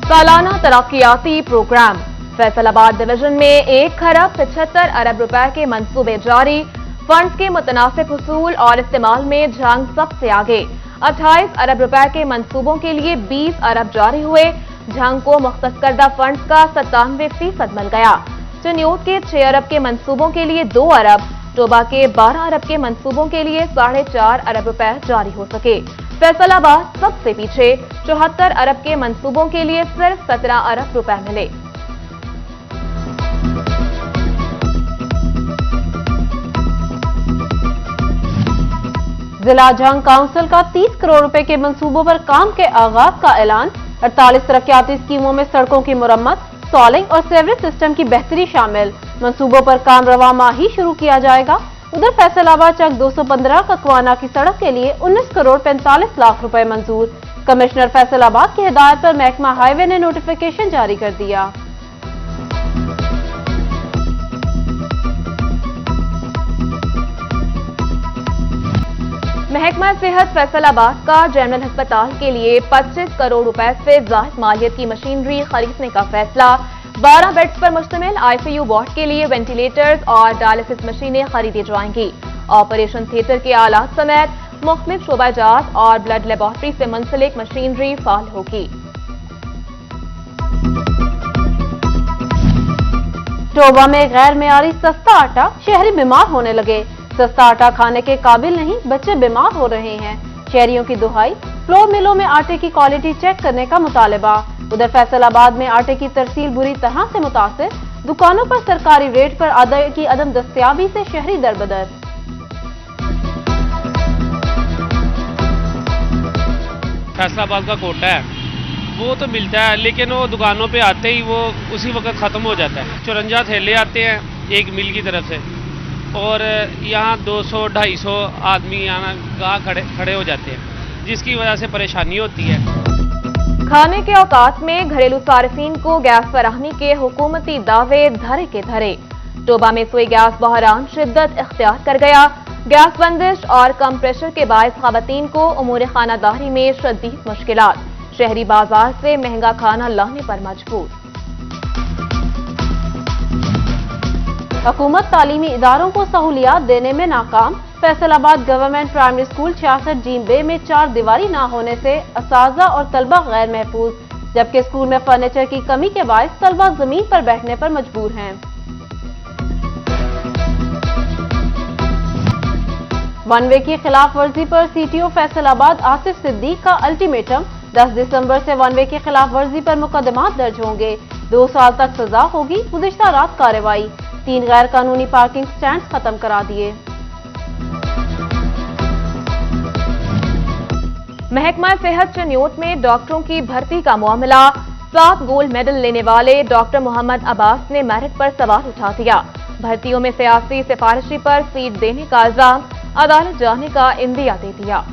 सालाना तरक्याती programme. Faisalabad division में 1,75 अरब रुपए के मंसूबे जारी। फंड्स के मुतनासिब हुसूल और इस्तेमाल में झंग सबसे आगे। 28 अरब रुपए के मंसूबों के लिए 20 अरब जारी हुए। झंग को मुख्तस करदा फंड्स का 97% मिल गया। चन्योट के 6 अरब के मंसूबों के लिए 2 अरब, टोबा के 12 अरब के मंसूबों के लिए 4.5 अरब रुपए जारी हो सके। फैसलाबाद सबसे पीछे 74 अरब के मंसूबों के लिए सिर्फ 17 अरब रुपए मिले। जिला झंग काउंसिल का 30 करोड़ रुपए के मंसूबों पर काम के आगाज का ऐलान। 48 तरक्याती स्कीमों में सड़कों की मुरम्मत, सॉलिंग और सेवरेज सिस्टम की बेहतरी शामिल। मंसूबों पर काम रवा माह ही शुरू किया जाएगा। उधर फैसलाबाद चक 215 ककवाना की सड़क के लिए 19 करोड़ 45 लाख रुपए मंजूर। कमिश्नर फैसलाबाद की हिदायत पर महकमा हाईवे ने नोटिफिकेशन जारी कर दिया। महकमा सेहत फैसलाबाद का जनरल अस्पताल के लिए 25 करोड़ रुपए से ज्यादा मालियत की मशीनरी खरीदने का फैसला। 12 बेड्स पर मुश्तमिल आईसीयू वार्ड के लिए वेंटिलेटर्स और डायलिसिस मशीनें खरीदी जाएंगी। ऑपरेशन थिएटर के आलात समेत मुख्तलिफ शोबाजात और ब्लड लेबोरेटरी से मुंसलिक मशीनरी फाल होगी। टोबा में गैर मेयारी सस्ता आटा, शहरी बीमार होने लगे। सस्ता आटा खाने के काबिल नहीं, बच्चे बीमार हो रहे हैं। शहरियों की दुहाई, फ्लोर मिलों में आटे की क्वालिटी चेक करने का मुतालबा। उधर फैसलाबाद में आटे की तरसील बुरी तरह से मुतासिर। दुकानों पर सरकारी रेट पर आटे की अदम दस्तयाबी से शहरी दरबदर। फैसलाबाद का कोटा है, वो तो मिलता है, लेकिन वो दुकानों पे आते ही वो उसी वक्त ख़त्म हो जाता है। 54 थैले आते हैं एक मिल की तरफ से, और यहाँ 200-250 आदमी यहाँ खड़े हो जाते हैं, जिसकी वजह से परेशानी होती है। खाने के औकात में घरेलू सार्फिन को गैस फराहमी के हुकूमती दावे धरे के धरे। टोबा में सोई गैस बहरान शिद्दत इख्तियार कर गया। गैस बंदिश और कम प्रेशर के बायस खवातीन को उमूर खानादारी में शदीद मुश्किलात। शहरी बाजार से महंगा खाना लाने पर मजबूर। हुकूमत तालीमी इदारों को सहूलियात देने में नाकाम। फैसलाबाद गवर्नमेंट प्राइमरी स्कूल 66 जीम बे में 4 दीवारी न होने से असातिज़ा और तलबा गैर महफूज, जबकि स्कूल में फर्नीचर की कमी के बायस तलबा जमीन पर बैठने पर मजबूर हैं। वन वे की खिलाफ वर्जी पर सीटीओ फैसलाबाद आसिफ सिद्दीक का अल्टीमेटम। 10 दिसंबर से वन वे की खिलाफ वर्जी पर मुकदमात दर्ज होंगे। 2 साल तक सजा होगी। गुज़िश्ता रात कार्रवाई। 3 गैर कानूनी पार्किंग स्टैंड खत्म करा दिए। महकमा सेहत चन्योट में डॉक्टरों की भर्ती का मामला। 7 गोल्ड मेडल लेने वाले डॉक्टर मोहम्मद अब्बास ने मेरिट पर सवाल उठा दिया। भर्तियों में सियासी सिफारिशी पर सीट देने का इल्जाम। अदालत जाने का इंदिया दे दिया।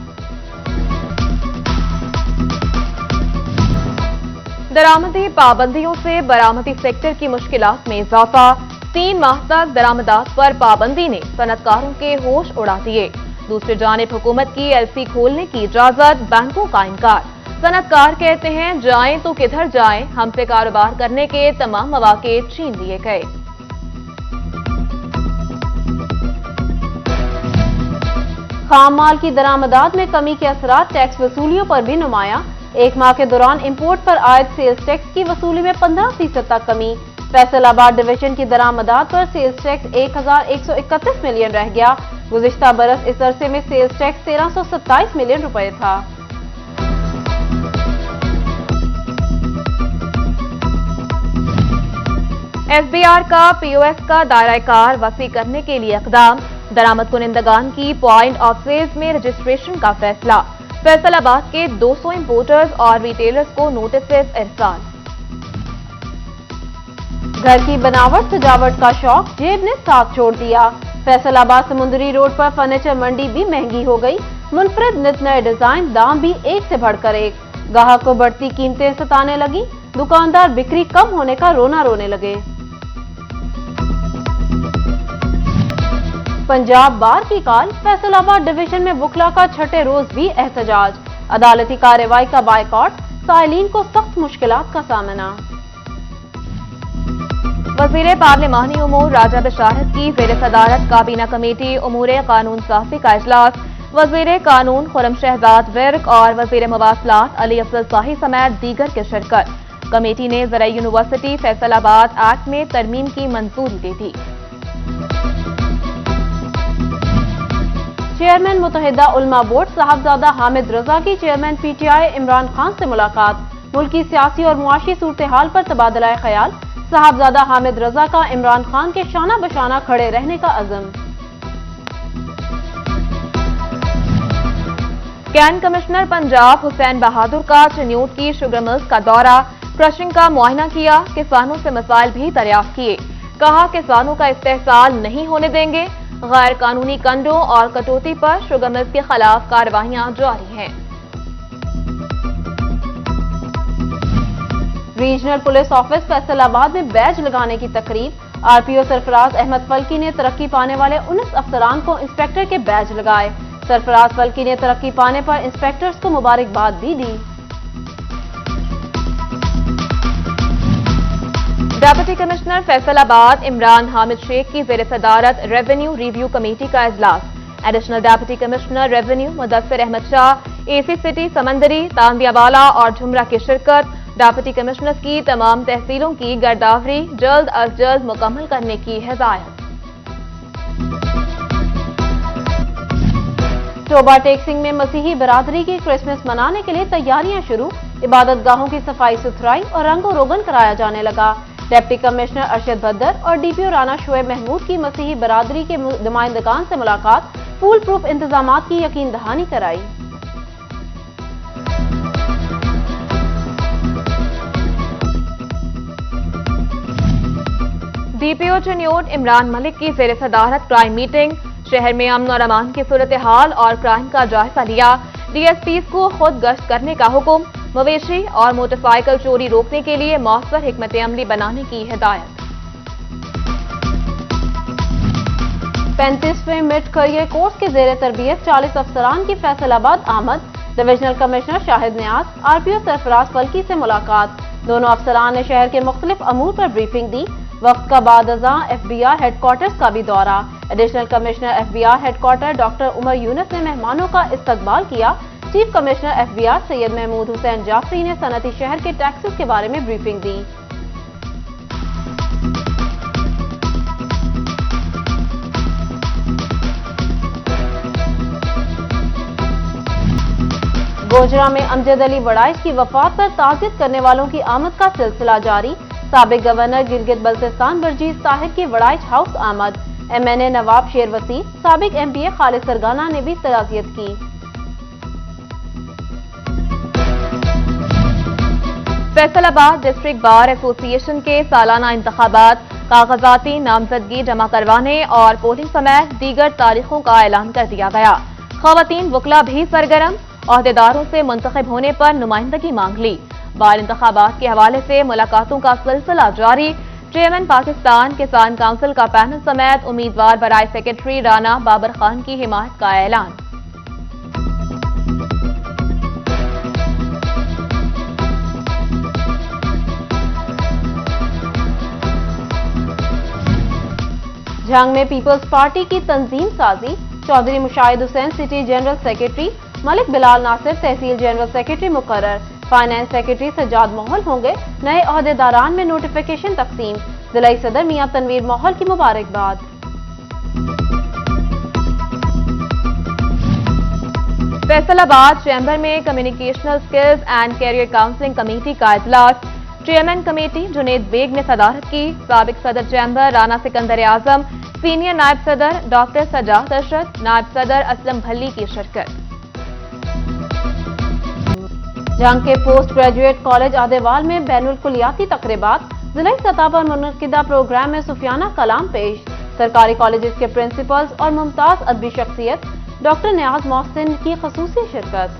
दरामदी पाबंदियों से बरामदी सेक्टर की मुश्किलात में इजाफा। 3 माह तक दरामदात पर पाबंदी ने सनतकारों के होश उड़ा दिए। दूसरी जानिब हुकूमत की एलसी खोलने की इजाजत, बैंकों का इनकार। सनतकार कहते हैं जाएं तो किधर जाएं, हमसे कारोबार करने के तमाम मौके छीन लिए गए। खाम माल की दरामदात में कमी के असरात टैक्स वसूलियों पर भी नुमाया। 1 माह के दौरान इंपोर्ट पर आयद सेल्स टैक्स की वसूली में 15% तक कमी। फैसलाबाद डिवीजन की दरामदात पर सेल्स टैक्स 1131 मिलियन रह गया। गुज़िश्ता बरस इस अरसे में सेल्स टैक्स 1327 मिलियन रुपए था। एसबीआर का पीओएस का दायरा कार वसी करने के लिए इक़दाम। दरामद कुनिंदगान की पॉइंट ऑफ सेल्स में रजिस्ट्रेशन का फैसला। फैसलाबाद के 200 इंपोर्टर्स और रिटेलर्स को नोटिस इरसाल। घर की बनावट सजावट का शौक जेब ने साथ छोड़ दिया। फैसलाबाद समुंदरी रोड पर फर्नीचर मंडी भी महंगी हो गई। मुनफरिद नित नए डिजाइन, दाम भी एक से बढ़कर एक। ग्राहक को बढ़ती कीमतें सताने लगी। दुकानदार बिक्री कम होने का रोना रोने लगे। पंजाब बार की काल। फैसलाबाद डिवीजन में बुखला का छठे रोज भी एहतजाज। अदालती कार्रवाई का बायकॉट। سائلین کو سخت مشکلات کا سامنا۔ وزیر پارلیمانی امور راجہ بشارت کی زیر صدارت کابینہ کمیٹی امور قانون سازی کا اجلاس، وزیر قانون خرم شہزاد ورک اور وزیر مواصلات علی افضل شاہی سمیت دیگر کی شرکت۔ کمیٹی نے زرعی یونیورسٹی فیصل آباد ایکٹ میں ترمیم کی منظوری دے دی۔ چیئرمین متحدہ علماء بورڈ صاحبزادہ حامد رضا کی chairman P T I Imran Khan سے ملاقات، ملکی سیاسی اور معاشی صورتحال پر تبادلہ خیال، صاحبزادہ حامد رضا کا عمران خان کے شانہ بشانہ کھڑے رہنے کا عزم۔ کین کمشنر پنجاب حسین بہادر کا چنیوٹ کی شوگر ملز کا دورہ، کرشنگ کا معائنہ کیا، کسانوں سے مسائل بھی دریافت کیے، کہا کسانوں کا استحصال نہیں ہونے دیں گے، غیر قانونی کنڈوں اور کٹوتی پر شوگر ملز کے خلاف کارروائیاں جاری ہیں۔ ریجنل پولیس آفس فیصل آباد میں بیج لگانے کی تقریب، آر پی او سرفراز احمد فلکی نے ترقی پانے والے 19 افسران کو انسپیکٹر کے بیج لگائے، سرفراز فلکی نے ترقی پانے پر انسپیکٹرز کو مبارکباد بھی دی۔ ڈپٹی کمشنر فیصل آباد عمران حامد شیخ کی زیر صدارت ریونیو ریویو کمیٹی کا اجلاس، additional deputy commissioner revenue Mudassar Ahmed Shah, A C city Samundri, تاندیا والا اور جھمرہ کی شرکت، ڈپٹی کمشنرز کی تمام تحصیلوں کی گرداوری جلد از جلد مکمل کرنے کی ہدایت۔ ٹوبا ٹیکسنگ میں مسیحی برادری کی کرسمس منانے کے لیے تیاریاں شروع، عبادت گاہوں کی صفائی ستھرائی اور رنگ و روگن کرایا جانے لگا۔ ڈپٹی کمشنر ارشد بدر اور ڈی پی او رانا شعیب محمود کی مسیحی برادری کے نمائندگان سے ملاقات، فول پروف انتظامات کی یقین دہانی کرائی۔ ڈی پی او چنیوٹ عمران ملک کی زیر صدارت کرائم میٹنگ، شہر میں امن اور امان کی صورتحال اور کرائم کا جائزہ لیا، ڈی ایس پیز کو خود گشت کرنے کا حکم، مویشی اور موٹر سائیکل چوری روکنے کے لیے مؤثر حکمت عملی بنانے کی ہدایت۔ 35ویں مڈ کیریئر کورس کے زیر تربیت 40 افسران کی فیصل آباد آمد، ڈویژنل کمشنر شاہد نیاز، آر پی او سرفراز فلکی سے ملاقات، دونوں افسران نے شہر کے مختلف امور پر بریفنگ دی، وقت کا بعد ازاں ایف بی آر ہیڈ کوارٹرز کا بھی دورہ، additional commissioner F B R headquarter doctor Umar Younis نے مہمانوں کا استقبال کیا، chief commissioner F B R Syed Mahmood Hussain Jafri نے صنعتی شہر کے ٹیکسز کے بارے میں بریفنگ دی۔ گوجرا میں امجد علی وڑائچ کی وفات پر تعزیت کرنے والوں کی آمد کا سلسلہ جاری، سابق گورنر گلگت بلتستان برجیت طاہر کی وڑائچ ہاؤس آمد، ایم این اے نواب شیر وسیع، سابق ایم پی اے خالد سرگانہ نے بھی تعزیت کی۔ فیصل آباد ڈسٹرکٹ بار ایسوسی ایشن کے سالانہ انتخابات، کاغذاتی نامزدگی جمع کروانے اور پولنگ سمیت دیگر تاریخوں کا اعلان کر دیا گیا۔ خواتین وکلا بھی سرگرم، عہدیداروں سے منتخب ہونے پر نمائندگی مانگ لی۔ بار انتخابات کے حوالے سے ملاقاتوں کا سلسلہ جاری، چیئرمین پاکستان کسان کونسل کا پینل سمیت امیدوار برائے سیکرٹری رانا بابر خان کی حمایت کا اعلان۔ جھنگ میں پیپلز پارٹی کی تنظیم سازی، چودھری مشاہد حسین سٹی جنرل سیکرٹری، ملک بلال ناصر تحصیل جنرل سیکرٹری مقرر، فائنانس سیکرٹری سجاد موہل ہوں گے، نئے عہدیداران میں نوٹیفیکیشن تقسیم، ضلعی صدر میاں تنویر موہل کی مبارکباد۔ فیصل آباد چیمبر میں communicational skills and career counselling committee کا اجلاس، چیئرمین کمیٹی جنید بیگ نے صدارت کی، سابق صدر چیمبر رانا سکندر اعظم، سینئر نائب صدر ڈاکٹر سجاد ارشد، نائب صدر اسلم بھلی کی شرکت۔ جھنگ کے پوسٹ گریجویٹ کالج آدیوال میں بین الکلیاتی تقریبات، ضلعی سطح پر منعقدہ پروگرام میں صوفیانہ کلام پیش، سرکاری کالجز کے پرنسپلز اور ممتاز ادبی شخصیت ڈاکٹر نیاز محسن کی خصوصی شرکت۔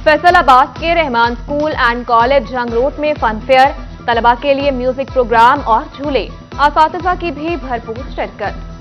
فیصل آباد کے Rehman school and college Jhang road میں فن فیئر، طلباء کے لیے میوزک پروگرام اور جھولے، اساتذہ کی بھی بھرپور شرکت۔